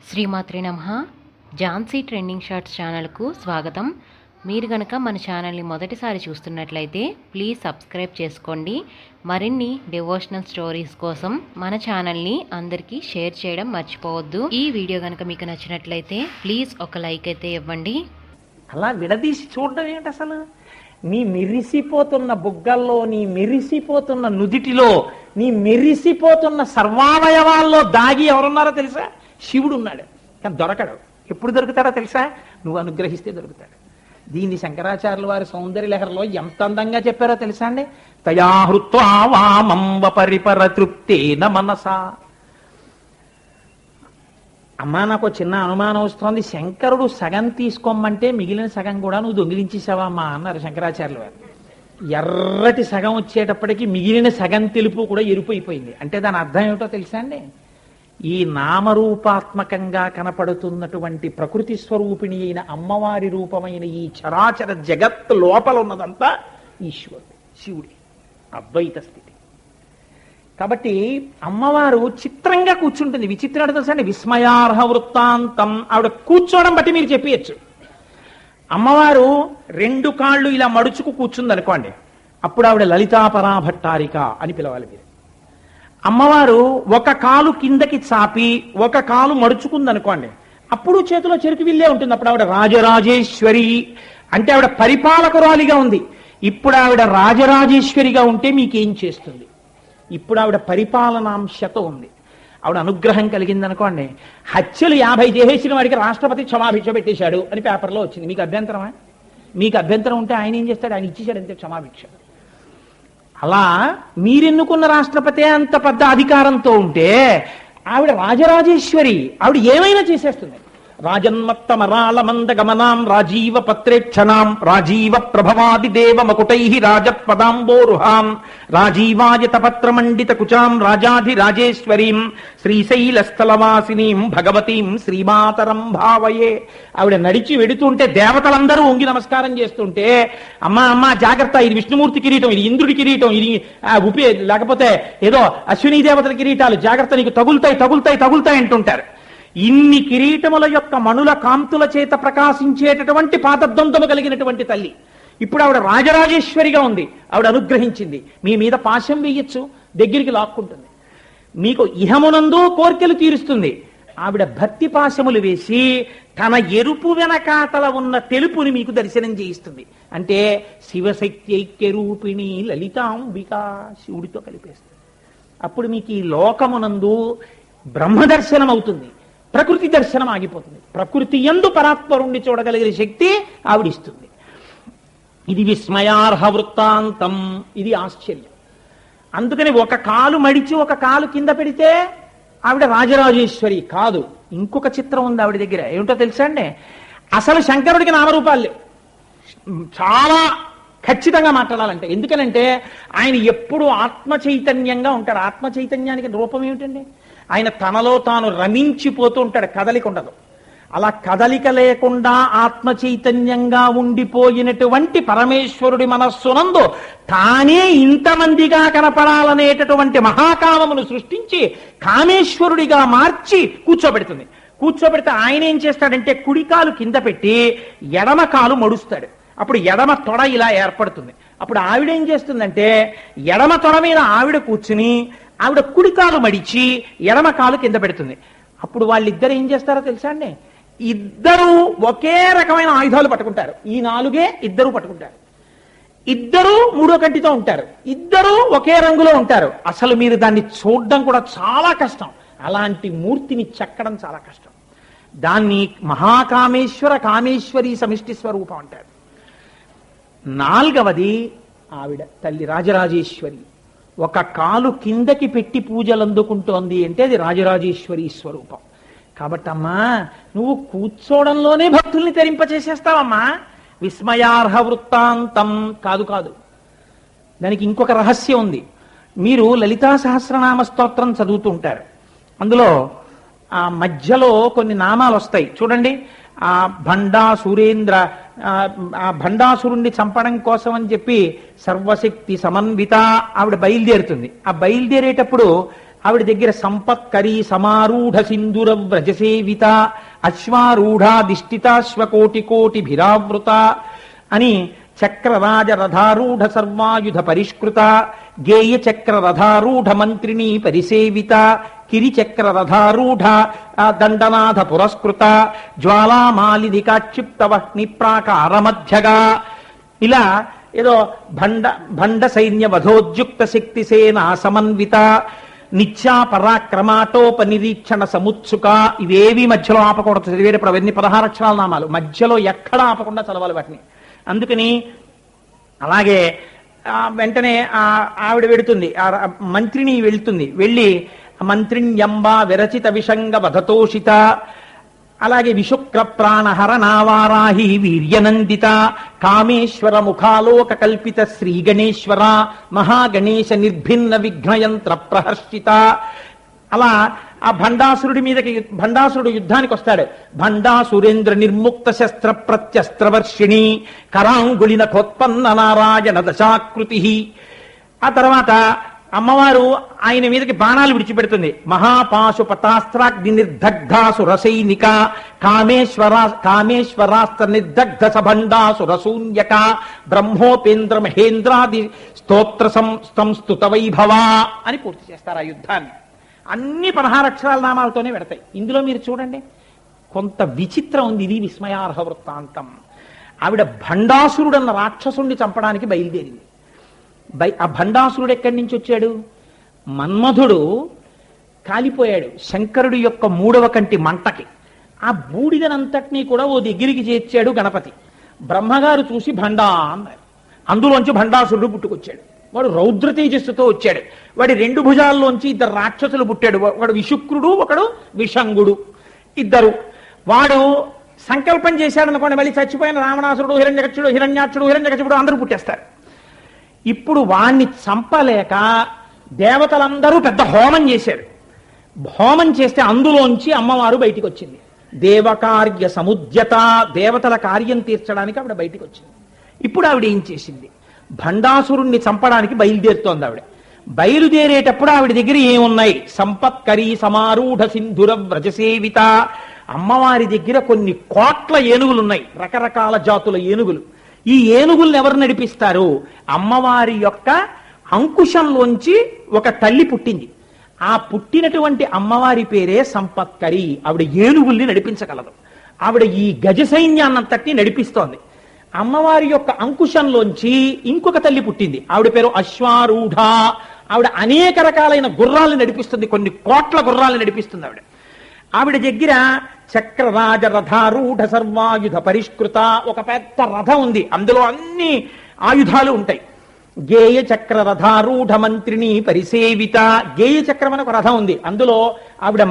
శ్రీమాత్రే నమః. Jhansi trending shorts ఛానల్కు స్వాగతం. మీరు గనక మన ఛానల్ని మొదటిసారి చూస్తున్నట్లయితే ప్లీజ్ సబ్స్క్రైబ్ చేసుకోండి. మరిన్ని డివోషనల్ స్టోరీస్ కోసం మన ఛానల్ని అందరికీ షేర్ చేయడం మర్చిపోవద్దు. ఈ వీడియో కనుక మీకు నచ్చినట్లయితే ప్లీజ్ ఒక లైక్ అయితే ఇవ్వండి. అలా విడదీసి చూడడం ఏంటి అసలు? నీ మెరిసిపోతున్న బుగ్గల్లో, నీ మెరిసిపోతున్న నుదిటిలో, నీ మెరిసిపోతున్న సర్వావయవాల్లో దాగి ఎవరున్నారో తెలుసా? శివుడు ఉన్నాడు. కానీ దొరకడు. ఎప్పుడు దొరుకుతాడో తెలుసా? నువ్వు అనుగ్రహిస్తే దొరుకుతాడు. దీన్ని శంకరాచార్యుల వారి సౌందర్య లహరిలో ఎంత అందంగా చెప్పారో తెలుసా అండి? తయాహృత్వా వామంబ పరిపర తృప్తేన మనసా. అమ్మా, నాకు చిన్న అనుమానం వస్తోంది. శంకరుడు సగం తీసుకోమంటే మిగిలిన సగం కూడా నువ్వు దొంగిలించేసావా అమ్మా అన్నారు శంకరాచార్యుల వారు. ఎర్రటి సగం వచ్చేటప్పటికి మిగిలిన సగం తెలుపు కూడా ఎరుపు అయిపోయింది. అంటే దాని అర్థం ఏమిటో తెలుసా అండి? ఈ నామరూపాత్మకంగా కనపడుతున్నటువంటి ప్రకృతి స్వరూపిణి అయిన అమ్మవారి రూపమైన ఈ చరాచర జగత్ లోపల ఉన్నదంతా ఈశ్వరుడు, శివుడి అద్వైత స్థితి. కాబట్టి అమ్మవారు చిత్రంగా కూర్చుంటుంది. విచిత్రం తెలుసా అండి? విస్మయార్హ వృత్తాంతం. ఆవిడ కూర్చోవడం బట్టి మీరు చెప్పేయచ్చు. అమ్మవారు రెండు కాళ్ళు ఇలా మడుచుకు కూర్చుంది అనుకోండి, అప్పుడు ఆవిడ లలితాపరా భట్టారిక అని పిలవాలి మీరు. అమ్మవారు ఒక కాలు కిందకి చాపి ఒక కాలు మడుచుకుందనుకోండి, అప్పుడు చేతిలో చెరుకు విల్లే ఉంటుంది. అప్పుడు ఆవిడ రాజరాజేశ్వరి, అంటే ఆవిడ పరిపాలకురాలిగా ఉంది. ఇప్పుడు ఆవిడ రాజరాజేశ్వరిగా ఉంటే మీకేం చేస్తుంది? ఇప్పుడు ఆవిడ పరిపాలనాంశతో ఉంది. ఆవిడ అనుగ్రహం కలిగిందనుకోండి, హత్యలు 50 చేసేసిన వాడికి రాష్ట్రపతి క్షమాభిక్ష పెట్టేశాడు అని పేపర్లో వచ్చింది. మీకు అభ్యంతరమా? మీకు అభ్యంతరం ఉంటే ఆయన ఏం చేస్తాడు? ఆయన ఇచ్చేశాడు అంతే క్షమాభిక్ష. అలా మీరెన్నుకున్న రాష్ట్రపతి అంత పెద్ద అధికారంతో ఉంటే ఆవిడ రాజరాజేశ్వరి. ఆవిడ ఏమైనా చేసేస్తుంది. రాజన్మత్తమరాళ మంద గమనాం రాజీవ పత్రేక్షణాం రాజీవ ప్రభవాది దేవ మకుటై రాజపదాంబోరుహాం రాజీవాయత పత్రమండిత కుచాం రాజాధి రాజేశ్వరీం శ్రీశైలస్థలవాసినీం భగవతీం శ్రీమాతరం భావయే. ఆవిడ నడిచి వెడుతుంటే దేవతలందరూ వంగి నమస్కారం చేస్తుంటే, అమ్మా అమ్మా జాగ్రత్త, ఇది విష్ణుమూర్తి కిరీటం, ఇది ఇంద్రుడి కిరీటం, ఇది లేకపోతే ఏదో అశ్వినీ దేవతల కిరీటాలు, జాగ్రత్త నీకు తగులుతాయి తగులుతాయి తగులుతాయి అంటుంటారు. ఇన్ని కిరీటముల యొక్క మణుల కాంతుల చేత ప్రకాశించేటటువంటి పాదద్వంతము కలిగినటువంటి తల్లి ఇప్పుడు ఆవిడ రాజరాజేశ్వరిగా ఉంది. ఆవిడ అనుగ్రహించింది. మీ మీద పాశం వేయచ్చు, దగ్గరికి లాక్కుంటుంది. మీకు ఇహమునందు కోర్కెలు తీరుస్తుంది. ఆవిడ భక్తి పాశములు వేసి తన ఎరుపు వెనకాతల ఉన్న తెలుపుని మీకు దర్శనం చేయిస్తుంది. అంటే శివశక్తి ఐక్య రూపిణి లలితాంబిక, శివుడితో కలిపేస్తుంది. అప్పుడు మీకు ఈ లోకమునందు బ్రహ్మదర్శనం అవుతుంది, ప్రకృతి దర్శనం ఆగిపోతుంది. ప్రకృతి యందు పరాత్పరుణ్ణి చూడగలిగిన శక్తి ఆవిడిస్తుంది. ఇది విస్మయార్హ వృత్తాంతం, ఇది ఆశ్చర్యం. అందుకని ఒక కాలు మడిచి ఒక కాలు కింద పెడితే ఆవిడ రాజరాజేశ్వరి కాదు. ఇంకొక చిత్రం ఉంది ఆవిడ దగ్గర. ఏమిటో తెలుసా అండి? అసలు శంకరుడికి నామరూపాలు లేవు. చాలా ఖచ్చితంగా మాట్లాడాలంటే, ఎందుకనంటే ఆయన ఎప్పుడు ఆత్మ చైతన్యంగా ఉంటాడు. ఆత్మ చైతన్యానికి రూపం ఏమిటండి? ఆయన తనలో తాను రమించిపోతూ ఉంటాడు, కదలిక ఉండదు. అలా కదలిక లేకుండా ఆత్మ చైతన్యంగా ఉండిపోయినటువంటి పరమేశ్వరుడి మనస్సునందు తానే ఇంతమందిగా కనపడాలనేటటువంటి మహాకామమును సృష్టించి కామేశ్వరుడిగా మార్చి కూర్చోబెడుతుంది. కూర్చోబెడితే ఆయన ఏం చేస్తాడంటే కుడికాలు కింద పెట్టి ఎడమ కాలు మడుస్తాడు. అప్పుడు ఎడమ తొడ ఇలా ఏర్పడుతుంది. అప్పుడు ఆవిడ ఏం చేస్తుందంటే ఎడమ తొడ మీద ఆవిడ కూర్చుని ఆవిడ కుడికాలు మడిచి ఎడమ కాలు కింద పెడుతుంది. అప్పుడు వాళ్ళిద్దరు ఏం చేస్తారో తెలుసా అండి? ఇద్దరు ఒకే రకమైన ఆయుధాలు పట్టుకుంటారు. ఈ నాలుగే ఇద్దరు పట్టుకుంటారు. ఇద్దరు మూడో కంటితో ఉంటారు. ఇద్దరు ఒకే రంగులో ఉంటారు. అసలు మీరు దాన్ని చూడడం కూడా చాలా కష్టం. అలాంటి మూర్తిని చెక్కడం చాలా కష్టం. దాన్ని మహాకామేశ్వర కామేశ్వరి సమిష్టి స్వరూపం అంటారు. నాలుగవది ఆవిడ తల్లి రాజరాజేశ్వరి. ఒక కాలు కిందకి పెట్టి పూజలు అందుకుంటోంది అంటే అది రాజరాజేశ్వరి స్వరూపం. కాబట్టి అమ్మా, నువ్వు కూర్చోవడంలోనే భక్తుల్ని తరింపచేసేస్తావమ్మా. విస్మయార్హ వృత్తాంతం కాదు కాదు. దానికి ఇంకొక రహస్యం ఉంది. మీరు లలితా సహస్రనామ స్తోత్రం చదువుతుంటారు. అందులో ఆ మధ్యలో కొన్ని నామాలు వస్తాయి చూడండి. ఆ భండా సురేంద్ర, ఆ భండాసురుణ్ణి చంపడం కోసం అని చెప్పి సర్వశక్తి సమన్విత ఆవిడ బయలుదేరుతుంది. ఆ బయలుదేరేటప్పుడు ఆవిడ దగ్గర సంపత్కరీ సమారూఢ సింధుర వ్రజసేవిత అశ్వారూఢాధిష్ఠితాశ్వకోటి కోటి భిరావృత అని చక్రరాజ రథారూఢ సర్వాయుధ పరిష్కృత గేయ చక్ర రథారూఢ మంత్రిణీ పరిసేవిత కిరిచక్ర రథారూఢ దండనాథ పురస్కృత జ్వాలామాలిని కాక్షిప్త వహ్ని ప్రాకార మధ్యగా ఇలా ఏదో భండ సైన్య వధోద్యుక్త శక్తి సేనా సమన్విత నిత్యా పరాక్రమాటోపనిరీక్షణ సముత్సుక. ఇవేవి మధ్యలో ఆపకూడదు చదివేటప్పుడు అవన్నీ 16 అక్షరాల నామాలు, మధ్యలో ఎక్కడా ఆపకుండా చదవాలి వాటిని. అందుకని అలాగే వెంటనే ఆవిడ వెడుతుంది, మంత్రిని వెళ్తుంది, వెళ్ళి మంత్రిణ్యంబా విరచిత విషంగ వధతోషిత, అలాగే విశుక్ర ప్రాణహర నావారాహి వీర్యనందిత కామేశ్వర ముఖాలోక కల్పిత శ్రీ గణేశ్వర మహాగణేశ నిర్భిన్న విఘ్నయంత్ర ప్రహర్షిత. అలా ఆ భండాసురుడు యుద్ధానికి వస్తాడు. భండాసురేంద్ర నిర్ముక్త శస్త్ర ప్రత్యస్త్రవర్షిణి కరాంగుళిన కోత్పన్న నారాయణ దశాకృతి. ఆ తర్వాత అమ్మవారు ఆయన మీదకి బాణాలు విడిచిపెడుతుంది. మహాపాశుపతాస్త్రాగ్ని నిర్దగ్ధాసురసైనిక కామేశ్వరాస్త్ర నిర్దగ్ధ సభండాసురశూన్యక బ్రహ్మోపేంద్ర మహేంద్రాది స్తోత్ర సంస్తుత వైభవ అని పూర్తి చేస్తారు ఆ యుద్ధాన్ని. అన్ని 16 అక్షరాల నామాలతోనే పెడతాయి. ఇందులో మీరు చూడండి, కొంత విచిత్రం ఉంది. ఇది విస్మయార్హ వృత్తాంతం. ఆవిడ భండాసురుడన్న రాక్షసుణ్ణి చంపడానికి బయలుదేరింది. ఆ భండాసురుడు ఎక్కడి నుంచి వచ్చాడు? మన్మధుడు కాలిపోయాడు శంకరుడి యొక్క 3వ కంటి మంటకి. ఆ బూడిదనంతటినీ కూడా ఓ దగ్గరికి చేర్చాడు గణపతి. బ్రహ్మగారు చూసి భండా అన్నారు. అందులోంచి భండాసురుడు పుట్టుకొచ్చాడు. వాడు రౌద్ర తేజస్సుతో వచ్చాడు. వాడి 2 భుజాల్లోంచి 2 రాక్షసులు పుట్టాడు. ఒకడు విశుక్రుడు, ఒకడు విషంగుడు, ఇద్దరు. వాడు సంకల్పం చేశాడు అనుకోండి, మళ్ళీ చచ్చిపోయిన రావణాసురుడు, హిరణ్యాక్షుడు అందరూ పుట్టేస్తారు. ఇప్పుడు వాణ్ణి చంపలేక దేవతలందరూ పెద్ద హోమం చేశారు. హోమం చేస్తే అందులోంచి అమ్మవారు బయటికి వచ్చింది. దేవకార్య సముద్యత, దేవతల కార్యం తీర్చడానికి ఆవిడ బయటికి వచ్చింది. ఇప్పుడు ఆవిడ ఏం చేసింది? భండాసురుణ్ణి చంపడానికి బయలుదేరుతోంది ఆవిడ. బయలుదేరేటప్పుడు ఆవిడ దగ్గర ఏమున్నాయి? సంపత్కరీ సమారూఢ సింధుర వ్రజసేవిత. అమ్మవారి దగ్గర కొన్ని కోట్ల ఏనుగులున్నాయి, రకరకాల జాతుల ఏనుగులు. ఈ ఏనుగుల్ని ఎవరు నడిపిస్తారు? అమ్మవారి యొక్క అంకుశంలోంచి ఒక తల్లి పుట్టింది. ఆ పుట్టినటువంటి అమ్మవారి పేరే సంపత్కరి. ఆవిడ ఏనుగుల్ని నడిపించగలదు. ఆవిడ ఈ గజ సైన్యాన్నంతటినీ నడిపిస్తోంది. అమ్మవారి యొక్క అంకుశంలోంచి ఇంకొక తల్లి పుట్టింది. ఆవిడ పేరు అశ్వారూఢ. ఆవిడ అనేక రకాలైన గుర్రాలను నడిపిస్తుంది, కొన్ని కోట్ల గుర్రాలను నడిపిస్తుంది ఆవిడ. ఆవిడ దగ్గర చక్రరాజ రథారూఢ సర్వాయుధ పరిష్కృత, ఒక పెద్ద రథం ఉంది, అందులో అన్ని ఆయుధాలు ఉంటాయి. గేయ చక్ర రథారూఢ మంత్రిని పరిసేవిత. గేయ చక్రం అని ఒక రథం ఉంది, అందులో ఆవిడ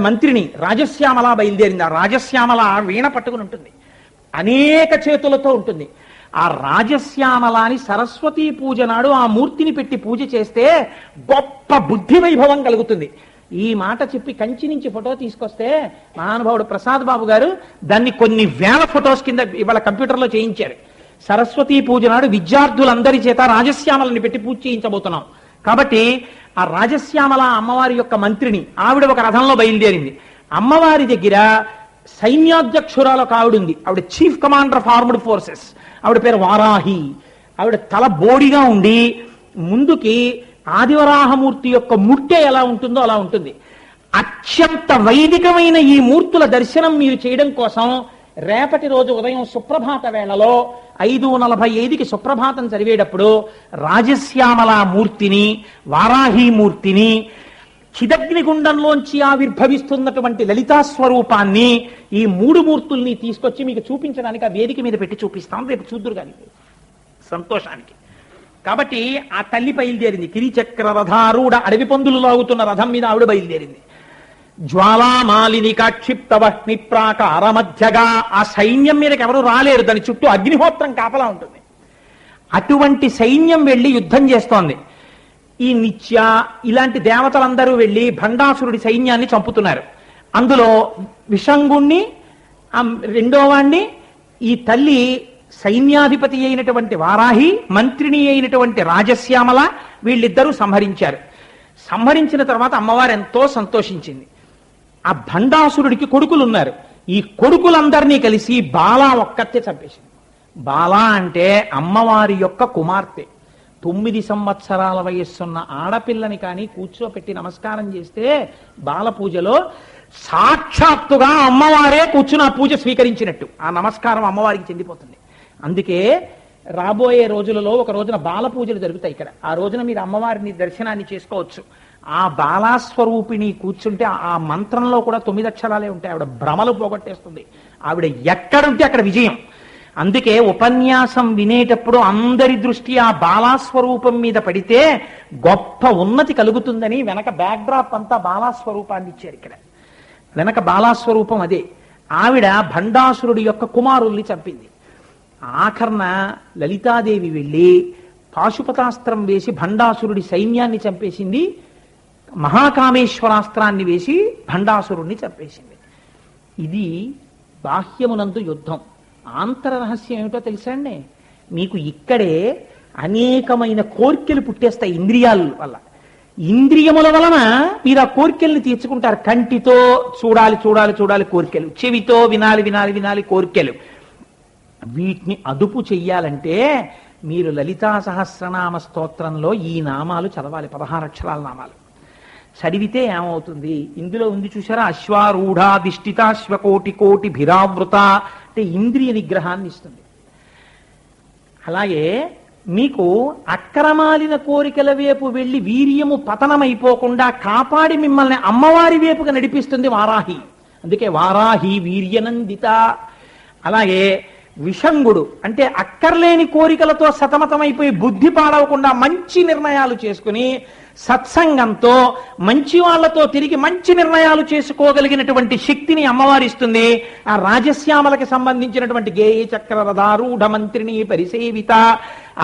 మంత్రిని రాజశ్యామల బయలుదేరింది. ఆ రాజశ్యామల వీణ పట్టుకుని ఉంటుంది, అనేక చేతులతో ఉంటుంది. ఆ రాజశ్యామలాని సరస్వతీ పూజ నాడు ఆ మూర్తిని పెట్టి పూజ చేస్తే గొప్ప బుద్ధి వైభవం కలుగుతుంది. ఈ మాట చెప్పి కంచి నుంచి ఫోటో తీసుకొస్తే మహానుభావుడు ప్రసాద్ బాబు గారు దాన్ని కొన్ని వేల ఫొటోస్ కింద ఇవాళ కంప్యూటర్లో చేయించారు. సరస్వతీ పూజ నాడు విద్యార్థులందరి చేత రాజశ్యామలని పెట్టి పూజ చేయించబోతున్నాం. కాబట్టి ఆ రాజశ్యామల అమ్మవారి యొక్క మంత్రిని, ఆవిడ ఒక రథంలో బయలుదేరింది. అమ్మవారి దగ్గర సైన్యాధ్యక్షురాలు ఒక ఆవిడ ఉంది. ఆవిడ chief commander of armed forces. ఆవిడ పేరు వారాహి. ఆవిడ తల బోడిగా ఉండి ముందుకి ఆదివరాహమూర్తి యొక్క ముట్టె ఎలా ఉంటుందో అలా ఉంటుంది. అత్యంత వైదికమైన ఈ మూర్తుల దర్శనం మీరు చేయడం కోసం రేపటి రోజు ఉదయం సుప్రభాత వేళలో 5:45కి సుప్రభాతం చదివేటప్పుడు రాజశ్యామల మూర్తిని, వారాహి మూర్తిని, చిదగ్నిగుండంలోంచి ఆవిర్భవిస్తున్నటువంటి లలితా స్వరూపాన్ని, ఈ 3 మూర్తుల్ని తీసుకొచ్చి మీకు చూపించడానికి ఆ వేదిక మీద పెట్టి చూపిస్తాం. రేపు చూద్దురు కానీ సంతోషానికి. కాబట్టి ఆ తల్లి బయలుదేరింది. కిరిచక్ర రథారూఢ, అడవి పందులు లాగుతున్న రథం మీద ఆవిడ బయలుదేరింది. జ్వాలామాలిని కాక్షిప్త వహ్ని ప్రాకార మధ్యగా. ఆ సైన్యం మీదకి ఎవరు రాలేరు, దాని చుట్టూ అగ్నిహోత్రం కాపలా ఉంటుంది. అటువంటి సైన్యం వెళ్ళి యుద్ధం చేస్తోంది. ఈ నిత్య ఇలాంటి దేవతలందరూ వెళ్ళి భండాసురుడి సైన్యాన్ని చంపుతున్నారు. అందులో విషంగుణ్ణి, రెండో వాణ్ణి, ఈ తల్లి సైన్యాధిపతి అయినటువంటి వారాహి, మంత్రిని అయినటువంటి రాజశ్యామల, వీళ్ళిద్దరూ సంహరించారు. సంహరించిన తర్వాత అమ్మవారు ఎంతో సంతోషించింది. ఆ భండాసురుడికి కొడుకులు ఉన్నారు. ఈ కొడుకులందరినీ కలిసి బాలా ఒక్కతే చంపేసింది. బాలా అంటే అమ్మవారి యొక్క కుమార్తె. 9 సంవత్సరాల వయస్సున్న ఆడపిల్లని కానీ కూర్చోపెట్టి నమస్కారం చేస్తే బాల పూజలో సాక్షాత్తుగా అమ్మవారే కూర్చుని ఆ పూజ స్వీకరించినట్టు ఆ నమస్కారం అమ్మవారికి చెందిపోతుంది. అందుకే రాబోయే రోజులలో ఒక రోజున బాల పూజలు జరుగుతాయి ఇక్కడ. ఆ రోజున మీరు అమ్మవారిని దర్శనాన్ని చేసుకోవచ్చు. ఆ బాలాస్వరూపిణి కూర్చుంటే ఆ మంత్రంలో కూడా 9 అక్షరాలే ఉంటాయి. ఆవిడ భ్రమలు పోగొట్టేస్తుంది. ఆవిడ ఎక్కడుంటే అక్కడ విజయం. అందుకే ఉపన్యాసం వినేటప్పుడు అందరి దృష్టి ఆ బాలాస్వరూపం మీద పడితే గొప్ప ఉన్నతి కలుగుతుందని వెనక బ్యాక్డ్రాప్ అంతా బాలాస్వరూపాన్ని ఇచ్చారు. ఇక్కడ వెనక బాలాస్వరూపం అదే. ఆవిడ భండాసురుడి యొక్క కుమారుల్ని చంపింది. ఆఖరణ లలితాదేవి వెళ్ళి పాశుపతాస్త్రం వేసి భండాసురుడి సైన్యాన్ని చంపేసింది. మహాకామేశ్వరాస్త్రాన్ని వేసి భండాసురుణ్ణి చంపేసింది. ఇది బాహ్యమునందు యుద్ధం. ఆంతర రహస్యం ఏమిటో తెలుసా అండి? మీకు ఇక్కడే అనేకమైన కోర్కెలు పుట్టేస్తాయి ఇంద్రియాల వల్ల. ఇంద్రియముల వలన మీరు ఆ కోర్కెల్ని తీర్చుకుంటారు. కంటితో చూడాలి చూడాలి చూడాలి కోర్కెలు, చెవితో వినాలి వినాలి వినాలి కోర్కెలు. వీటిని అదుపు చెయ్యాలంటే మీరు లలితా సహస్రనామ స్తోత్రంలో ఈ నామాలు చదవాలి. 16 అక్షరాల నామాలు చదివితే ఏమవుతుంది? ఇందులో ఉంది చూసారా, అశ్వారూఢాధిష్ఠితాశ్వకోటి కోటి భిరావృత అంటే ఇంద్రియ నిగ్రహాన్ని ఇస్తుంది. అలాగే మీకు అక్రమాలిన కోరికల వైపు వెళ్ళి వీర్యము పతనమైపోకుండా కాపాడి మిమ్మల్ని అమ్మవారి వైపుగా నడిపిస్తుంది వారాహి. అందుకే వారాహి వీర్యనందిత. అలాగే విషంగుడు అంటే అక్కర్లేని కోరికలతో సతమతమైపోయి బుద్ధి పాడవకుండా మంచి నిర్ణయాలు చేసుకుని సత్సంగంతో మంచి వాళ్లతో తిరిగి మంచి నిర్ణయాలు చేసుకోగలిగినటువంటి శక్తిని అమ్మవారిస్తుంది. ఆ రాజశ్యామలకి సంబంధించినటువంటి గేయ చక్రరథారూఢ మంత్రిని పరిసేవిత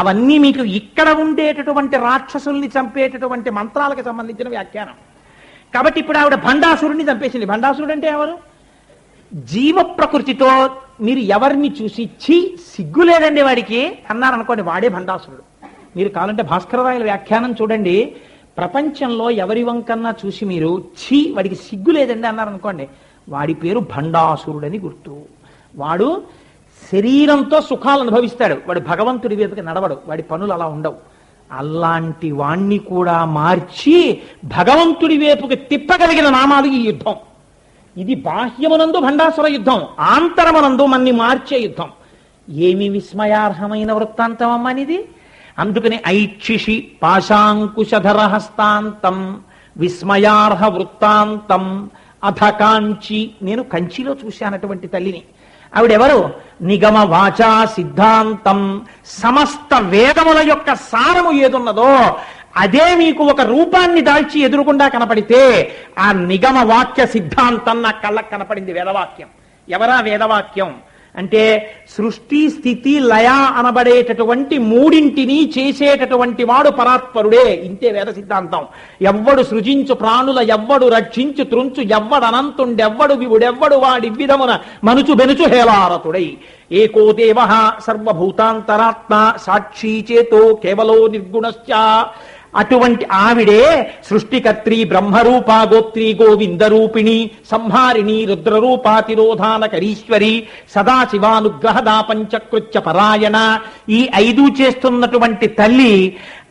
అవన్నీ మీకు ఇక్కడ ఉండేటటువంటి రాక్షసుల్ని చంపేటటువంటి మంత్రాలకు సంబంధించిన వ్యాఖ్యానం. కాబట్టి ఇప్పుడు ఆవిడ భండాసురుడిని చంపేసింది. భండాసురుడు అంటే ఎవరు? జీవ ప్రకృతితో మీరు ఎవరిని చూసి ఛీ సిగ్గు లేదండి వాడికి అన్నారనుకోండి, వాడే భండాసురుడు. మీరు కావాలంటే భాస్కరరాయల వ్యాఖ్యానం చూడండి. ప్రపంచంలో ఎవరి వంకన్నా చూసి మీరు ఛీ వాడికి సిగ్గు లేదండి అన్నారనుకోండి, వాడి పేరు భండాసురుడని గుర్తు. వాడు శరీరంతో సుఖాలు అనుభవిస్తాడు, వాడు భగవంతుడి వైపుకి నడవడు, వాడి పనులు అలా ఉండవు. అలాంటి వాణ్ణి కూడా మార్చి భగవంతుడి వైపుకి తిప్పగలిగిన నామాలు ఈ యుద్ధం. ఇది బాహ్యమునందు భండాసుర యుద్ధం, ఆంతరమునందు మన్ని మార్చే యుద్ధం. ఏమి విస్మయార్హమైన వృత్తాంతం అమ్మనిది. అందుకని ఐక్షిషి పాశాంకుశధర హస్తాంతం విస్మయార్హ వృత్తాంతం అథ కాంచి. నేను కంచిలో చూశానటువంటి తల్లిని. ఆవిడెవరు? నిగమ వాచా సిద్ధాంతం. సమస్త వేదముల యొక్క సారము ఏదున్నదో అదే మీకు ఒక రూపాన్ని దాల్చి ఎదురుకుండా కనపడితే ఆ నిగమ వాక్య సిద్ధాంతం నా కళ్ళకు కనపడింది. వేదవాక్యం. ఎవరా వేదవాక్యం అంటే సృష్టి స్థితి లయ అనబడేటటువంటి మూడింటిని చేసేటటువంటి వాడు పరాత్పరుడే. ఇంతే వేద సిద్ధాంతం. ఎవ్వడు సృజించు ప్రాణుల ఎవ్వడు రక్షించు త్రుంచు ఎవ్వడు అనంతుండెవ్వడు వివుడెవ్వడు వాడి విధమున మనుచు బెనుచు హేలారతుడై ఏకో దేవ సర్వభూతాంతరాత్మ సాక్షి చేతో కేవలో నిర్గుణశ్చ. అటువంటి ఆవిడే సృష్టికర్త్రి బ్రహ్మరూపా గోత్రి గోవిందరూపిణి సంహారిణి రుద్రరూపాతిరోధానకరీశ్వరి సదాశివానుగ్రహదా పంచకృత్య పరాయణ. ఈ 5 చేస్తున్నటువంటి తల్లి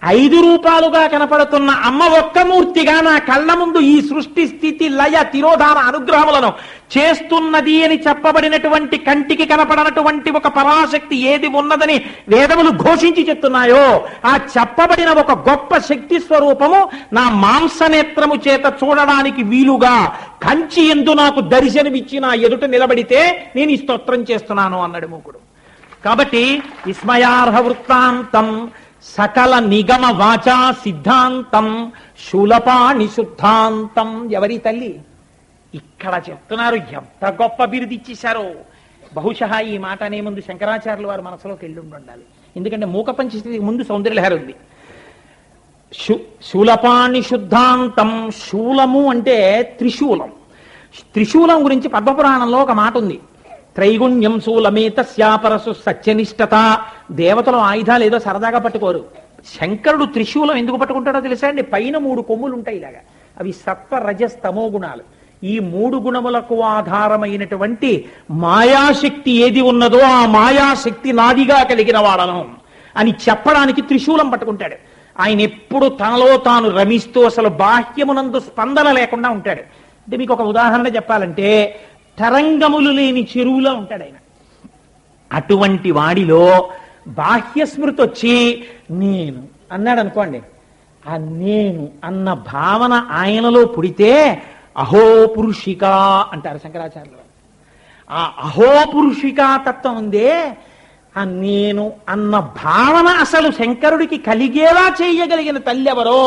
5 రూపాలుగా కనపడుతున్న అమ్మ ఒక్క మూర్తిగా నా కళ్ళ ముందు ఈ సృష్టి స్థితి లయ తిరోధాన అనుగ్రహములను చేస్తున్నది అని చెప్పబడినటువంటి కంటికి కనపడనటువంటి ఒక పరాశక్తి ఏది ఉన్నదని వేదములు ఘోషించి చెప్తున్నాయో ఆ చెప్పబడిన ఒక గొప్ప శక్తి స్వరూపము నా మాంసనేత్రము చేత చూడడానికి వీలుగా కంచి ఎందు నాకు దర్శనమిచ్చి నా ఎదుట నిలబడితే నేను ఈ స్తోత్రం చేస్తున్నాను అన్నాడు మూకుడు. కాబట్టి విస్మయార్హ వృత్తాంతం సకల నిగమ వాచా సిద్ధాంతం శూలపాణి శుద్ధాంతం. ఎవరి తల్లి? ఇక్కడ చెప్తున్నారు. ఎంత గొప్ప బిరుది ఇచ్చేశారో. బహుశా ఈ మాట అనే ముందు శంకరాచార్యుల వారి మనసులోకి వెళ్ళి ఉండాలి. ఎందుకంటే మూక పంచస్థితికి ముందు సౌందర్యలహరి ఉంది. శూలపాణి శుద్ధాంతం. శూలము అంటే త్రిశూలం. త్రిశూలం గురించి పద్మపురాణంలో ఒక మాట ఉంది. త్రైగుణ్యం శూలమేతస్యాపరసు సత్యనిష్టత. దేవతలు ఆయుధాలు ఏదో సరదాగా పట్టుకోరు, శంకరుడు త్రిశూలం ఎందుకు పట్టుకుంటాడో తెలుసా అండి? పైన 3 కొమ్ములు ఉంటాయి ఇలాగా. అవి సత్వ రజస్ తమో గుణాలు. ఈ 3 గుణములకు ఆధారమైనటువంటి మాయాశక్తి ఏది ఉన్నదో ఆ మాయాశక్తి నాదిగా కలిగిన వాడను అని చెప్పడానికి త్రిశూలం పట్టుకుంటాడు. ఆయన ఎప్పుడు తనలో తాను రమిస్తూ అసలు బాహ్యమునందు స్పందన లేకుండా ఉంటాడు. అంటే మీకు ఒక ఉదాహరణ చెప్పాలంటే, తరంగములు లేని చెరువులో ఉంటాడు ఆయన. అటువంటి వాడిలో బాహ్య స్మృతి వచ్చి నేను అన్నాడు అనుకోండి, ఆ నేను అన్న భావన ఆయనలో పుడితే అహో పురుషిక అంటారు శంకరాచార్యులు. ఆ అహో పురుషికా తత్వం ఉందే, ఆ నేను అన్న భావన అసలు శంకరుడికి కలిగేలా చేయగలిగిన తల్లి ఎవరో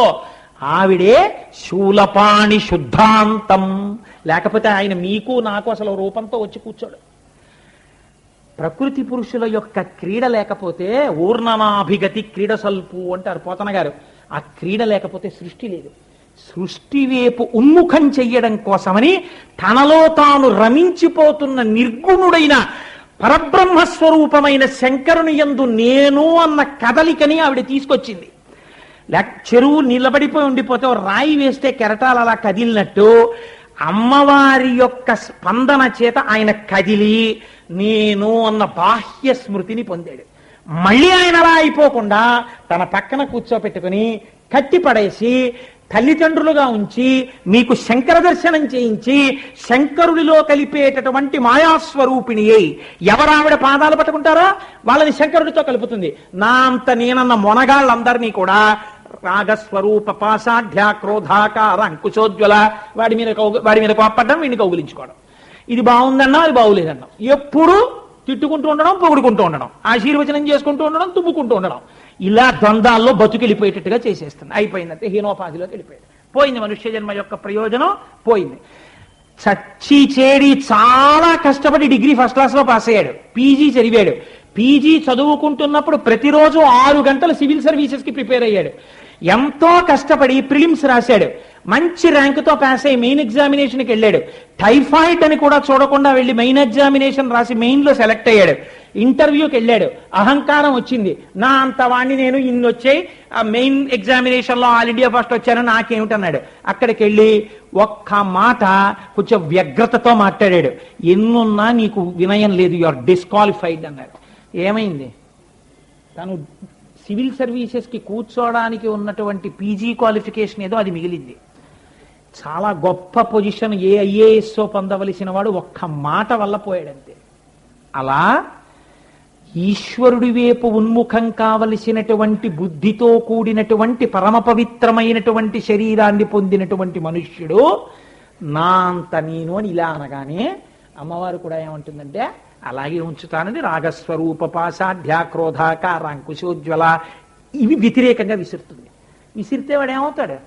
ఆవిడే శూలపాణి శుద్ధాంతం. లేకపోతే ఆయన మీకు నాకు అసలు రూపంతో వచ్చి కూర్చోడు. ప్రకృతి పురుషుల యొక్క క్రీడ లేకపోతే ఊర్ణనాభిగతి క్రీడ సల్పు అంటారు పోతన గారు. ఆ క్రీడ లేకపోతే సృష్టి లేదు. సృష్టి వైపు ఉన్ముఖం చెయ్యడం కోసమని తనలో తాను రమించిపోతున్న నిర్గుణుడైన పరబ్రహ్మస్వరూపమైన శంకరుని యందు నేను అన్న కదలికని ఆవిడ తీసుకొచ్చింది. లేక చెరువు నిలబడిపోయి ఉండిపోతే రాయి వేస్తే కెరటాలు అలా కదిలినట్టు అమ్మవారి యొక్క స్పందన చేత ఆయన కదిలి నేను అన్న బాహ్య స్మృతిని పొందాడు. మళ్ళీ ఆయన అలా అయిపోకుండా తన పక్కన కూర్చోపెట్టుకుని కట్టి పడేసి తల్లిదండ్రులుగా ఉంచి మీకు శంకర దర్శనం చేయించి శంకరుడిలో కలిపేటటువంటి మాయాస్వరూపిణి అయి ఎవరావిడ పాదాలు పట్టుకుంటారో వాళ్ళని శంకరుడితో కలుపుతుంది. నా అంత నేనన్న మొనగాళ్ళందరినీ కూడా రాగస్వరూప పాసాఢ్య క్రోధాకార అంకుశోజ్వల వాడి మీద కోప్పడ్డం, వీడిని కౌగులించుకోవడం, ఇది బాగుందన్నా అది బాగులేదన్నా, ఎప్పుడు తిట్టుకుంటూ ఉండడం, పొగుడుకుంటూ ఉండడం, ఆశీర్వచనం చేసుకుంటూ ఉండడం, తుమ్ముకుంటూ ఉండడం, ఇలా ద్వంద్వాల్లో బతుకెళ్ళిపోయేటట్టుగా చేసేస్తుంది. అయిపోయిందంటే హీనోపాధిలోకి వెళ్ళిపోయాడు. పోయింది మనుష్య జన్మ యొక్క ప్రయోజనం పోయింది. చచ్చి చేడి చాలా కష్టపడి డిగ్రీ ఫస్ట్ క్లాస్ లో పాస్ అయ్యాడు. పీజీ చదివాడు. పీజీ చదువుకుంటున్నప్పుడు ప్రతిరోజు 6 గంటలు సివిల్ సర్వీసెస్ కి ప్రిపేర్ అయ్యాడు. ఎంతో కష్టపడి ప్రిలిమ్స్ రాశాడు. మంచి ర్యాంకుతో పాస్ అయ్యి మెయిన్ ఎగ్జామినేషన్కి వెళ్ళాడు. టైఫాయిడ్ అని కూడా చూడకుండా వెళ్ళి మెయిన్ ఎగ్జామినేషన్ రాసి మెయిన్ లో సెలెక్ట్ అయ్యాడు. ఇంటర్వ్యూకి వెళ్ళాడు. అహంకారం వచ్చింది. నా అంత వాణ్ణి నేను ఇన్ని వచ్చాయి, ఆ మెయిన్ ఎగ్జామినేషన్ లో ఆల్ ఇండియా ఫస్ట్ వచ్చాను, నాకేమిటన్నాడు. అక్కడికి వెళ్ళి ఒక్క మాట కొంచెం వ్యగ్రతతో మాట్లాడాడు. ఎన్నున్నా నీకు వినయం లేదు, యు ఆర్ డిస్క్వాలిఫైడ్ అన్నాడు. ఏమైంది? తను సివిల్ సర్వీసెస్ కి కూర్చోవడానికి ఉన్నటువంటి పీజీ క్వాలిఫికేషన్ ఏదో అది మిగిలింది. చాలా గొప్ప పొజిషన్ ఏ ఐఏఎస్ పొందవలసిన వాడు ఒక్క మాట వల్ల పోయాడంతే. అలా ఈశ్వరుడి వైపు ఉన్ముఖం కావలసినటువంటి బుద్ధితో కూడినటువంటి పరమ పవిత్రమైనటువంటి శరీరాన్ని పొందినటువంటి మనుష్యుడు నా అంత నేను అని ఇలా అనగానే అమ్మవారు కూడా ఏమంటుందంటే అలాగే ఉంచుతానని రాగస్వరూప పాసాఢ్య క్రోధాకార అంకుశోజ్వల ఇవి వ్యతిరేకంగా విసురుతుంది. విసిరితే వాడు ఏమవుతాడు?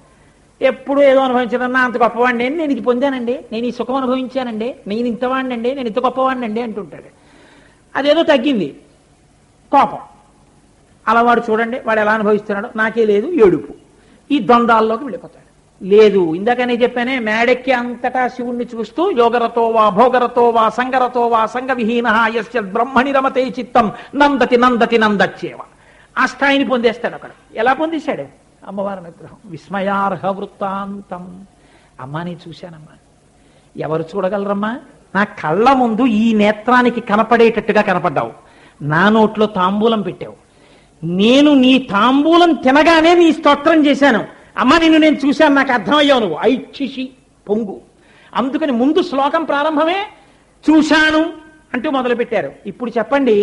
ఎప్పుడు ఏదో అనుభవించడన్నా అంత గొప్పవాడిని నేను ఇది పొందానండి, నేను ఈ సుఖం అనుభవించానండి, నేను ఇంతవాడినండి, నేను ఇంత గొప్పవాడినండి అంటుంటాడు. అదేదో తగ్గింది కోపం. అలా వాడు చూడండి వాడు ఎలా అనుభవిస్తున్నాడు, నాకే లేదు ఏడుపు. ఈ ద్వంద్వాల్లోకి వెళ్ళిపోతాడు. లేదు, ఇందాకనే చెప్పానే, మేడెక్కి అంతటా శివుణ్ణి చూస్తూ యోగరతో వా భోగరతో వా సంగరతో వా సంగ విహీన యస్య బ్రహ్మణి రమతే చిత్తం నందతి నందతి నందచ్చేవ. ఆ స్థాయిని పొందేస్తాడు. అక్కడ ఎలా పొందేశాడు? అమ్మవారి అనుగ్రహం. విస్మయార్హ వృత్తాంతం. అమ్మా నేను చూశానమ్మా. ఎవరు చూడగలరమ్మా? నా కళ్ళ ముందు ఈ నేత్రానికి కనపడేటట్టుగా కనపడ్డావు. నా నోట్లో తాంబూలం పెట్టావు. నేను నీ తాంబూలం తినగానే నీ స్తోత్రం చేశాను. అమ్మ నిన్ను నేను చూశాను, నాకు అర్థమయ్యావు నువ్వు. ఐక్షిషి పొంగు. అందుకని ముందు శ్లోకం ప్రారంభమే చూశాను అంటూ మొదలుపెట్టారు. ఇప్పుడు చెప్పండి,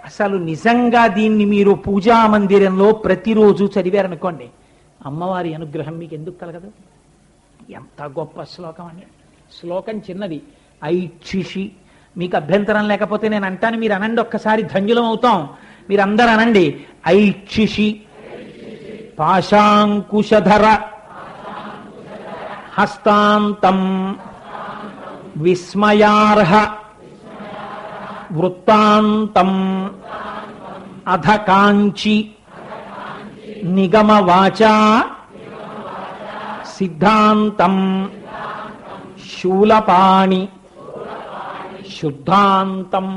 అసలు నిజంగా దీన్ని మీరు పూజా మందిరంలో ప్రతిరోజు చదివారనుకోండి, అమ్మవారి అనుగ్రహం మీకు ఎందుకు కలగదు? ఎంత గొప్ప శ్లోకం అండి. శ్లోకం చిన్నది, ఐక్షిషి. మీకు అభ్యంతరం లేకపోతే నేను అంటాను, మీరు అనండి, ఒక్కసారి ధన్యులం అవుతాం. మీరు అందరూ అనండి, ఐక్షిషి పాశాంకుశధర హస్తాంతం విస్మయార్హ వృత్తాంతం అధకాంచి నిగమవాచా సిద్ధాంతం శూలపాణి శుద్ధాంతం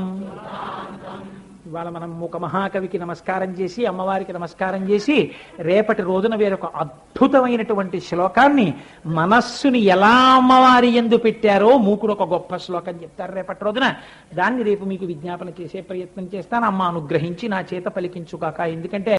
ఇవాళ మనం ఒక మహాకవికి నమస్కారం చేసి అమ్మవారికి నమస్కారం చేసి రేపటి రోజున వేరొక అద్భుతమైనటువంటి శ్లోకాన్ని మనస్సుని ఎలా అమ్మవారి యందు పెట్టారో మూకుడు ఒక గొప్ప శ్లోకం చెప్తారు రేపటి రోజున. దాన్ని రేపు మీకు విజ్ఞాపన చేసే ప్రయత్నం చేస్తాను. అమ్మ అనుగ్రహించి నా చేత పలికించుగాక. ఎందుకంటే